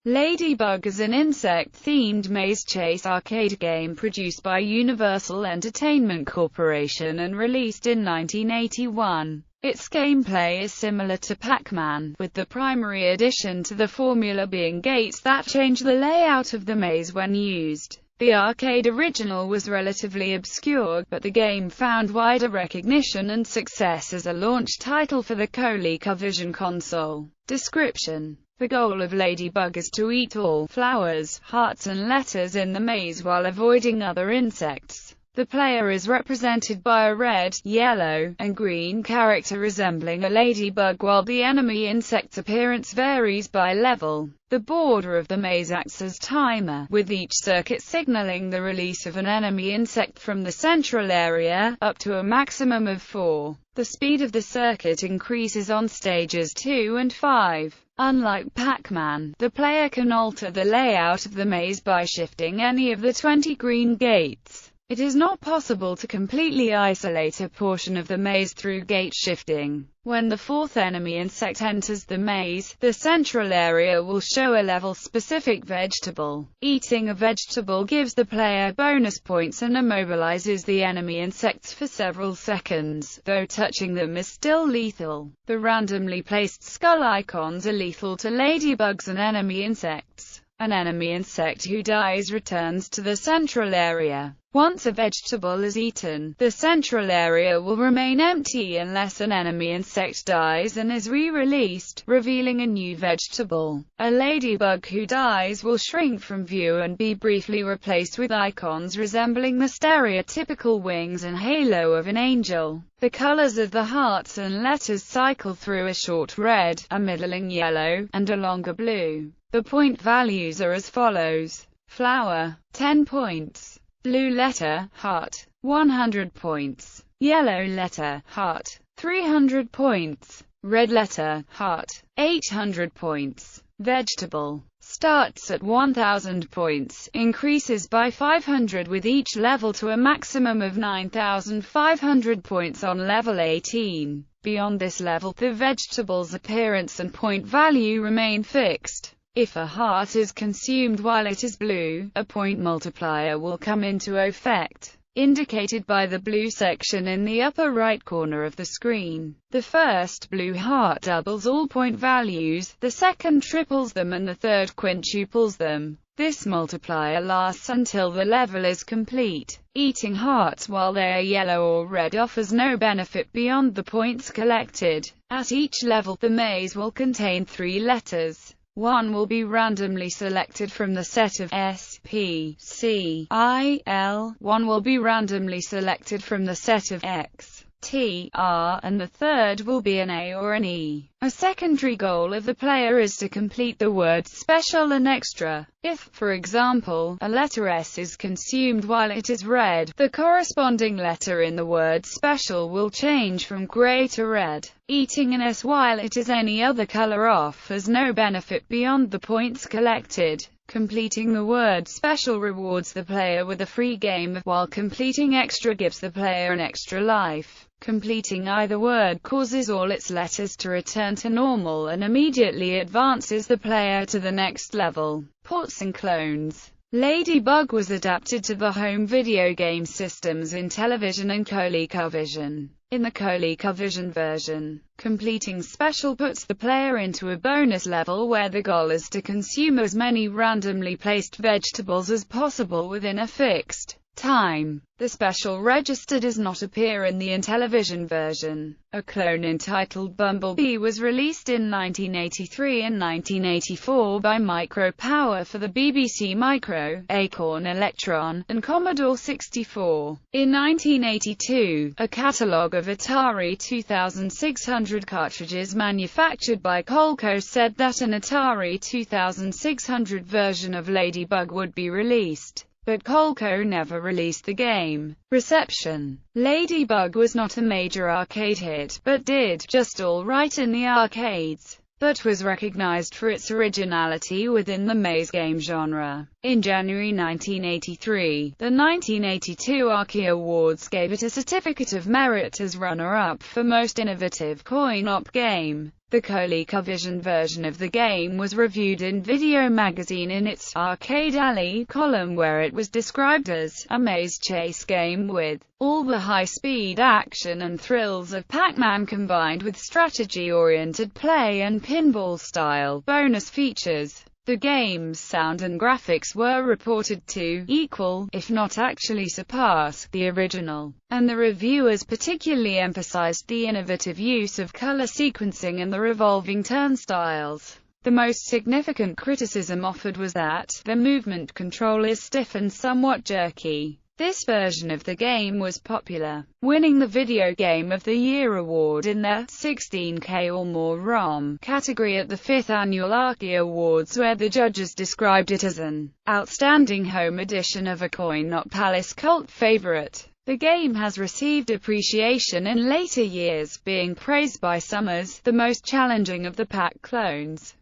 Ladybug is an insect-themed maze chase arcade game produced by Universal Entertainment Corporation and released in 1981. Its gameplay is similar to Pac-Man, with the primary addition to the formula being gates that change the layout of the maze when used. The arcade original was relatively obscure, but the game found wider recognition and success as a launch title for the ColecoVision console. Description: the goal of Ladybug is to eat all flowers, hearts and letters in the maze while avoiding other insects. The player is represented by a red, yellow, and green character resembling a ladybug, while the enemy insect's appearance varies by level. The border of the maze acts as timer, with each circuit signaling the release of an enemy insect from the central area, up to a maximum of 4. The speed of the circuit increases on stages 2 and 5. Unlike Pac-Man, the player can alter the layout of the maze by shifting any of the 20 green gates. It is not possible to completely isolate a portion of the maze through gate shifting. When the fourth enemy insect enters the maze, the central area will show a level-specific vegetable. Eating a vegetable gives the player bonus points and immobilizes the enemy insects for several seconds, though touching them is still lethal. The randomly placed skull icons are lethal to ladybugs and enemy insects. An enemy insect who dies returns to the central area. Once a vegetable is eaten, the central area will remain empty unless an enemy insect dies and is re-released, revealing a new vegetable. A ladybug who dies will shrink from view and be briefly replaced with icons resembling the stereotypical wings and halo of an angel. The colors of the hearts and letters cycle through a short red, a middling yellow, and a longer blue. The point values are as follows: flower, 10 points. Blue letter, heart, 100 points. Yellow letter, heart, 300 points. Red letter, heart, 800 points. Vegetable starts at 1000 points, increases by 500 with each level to a maximum of 9500 points on level 18. Beyond this level, the vegetable's appearance and point value remain fixed. If a heart is consumed while it is blue, a point multiplier will come into effect, indicated by the blue section in the upper right corner of the screen. The first blue heart doubles all point values, the second triples them and the third quintuples them. This multiplier lasts until the level is complete. Eating hearts while they are yellow or red offers no benefit beyond the points collected. At each level, the maze will contain 3 letters. One will be randomly selected from the set of S, P, C, I, L, one will be randomly selected from the set of X, T, R, and the third will be an A or an E. A secondary goal of the player is to complete the words special and extra. If, for example, a letter S is consumed while it is red, the corresponding letter in the word special will change from gray to red. Eating an S while it is any other color offers no benefit beyond the points collected. Completing the word special rewards the player with a free game, while completing extra gives the player an extra life. Completing either word causes all its letters to return to normal and immediately advances the player to the next level. Ports and clones. Ladybug was adapted to the home video game systems in Television and ColecoVision. In the ColecoVision version, completing special puts the player into a bonus level where the goal is to consume as many randomly placed vegetables as possible within a fixed time. The special register does not appear in the Intellivision version. A clone entitled Bumblebee was released in 1983 and 1984 by Micropower for the BBC Micro, Acorn Electron, and Commodore 64. In 1982, a catalogue of Atari 2600 cartridges manufactured by Coleco said that an Atari 2600 version of Ladybug would be released, but Coleco never released the game. Reception. Ladybug was not a major arcade hit, but did just all right in the arcades, but was recognized for its originality within the maze game genre. In January 1983, the 1982 Archie Awards gave it a Certificate of Merit as runner-up for Most Innovative Coin-Op Game. The ColecoVision version of the game was reviewed in Video Magazine in its Arcade Alley column, where it was described as a maze chase game with all the high-speed action and thrills of Pac-Man combined with strategy-oriented play and pinball-style bonus features. The game's sound and graphics were reported to equal, if not actually surpass, the original, and the reviewers particularly emphasized the innovative use of color sequencing and the revolving turnstiles. The most significant criticism offered was that the movement control is stiff and somewhat jerky. This version of the game was popular, winning the Video Game of the Year award in the 16K or more ROM category at the 5th Annual Archie Awards, where the judges described it as an outstanding home edition of a coin-op palace cult favorite. The game has received appreciation in later years, being praised by some as the most challenging of the Pac clones.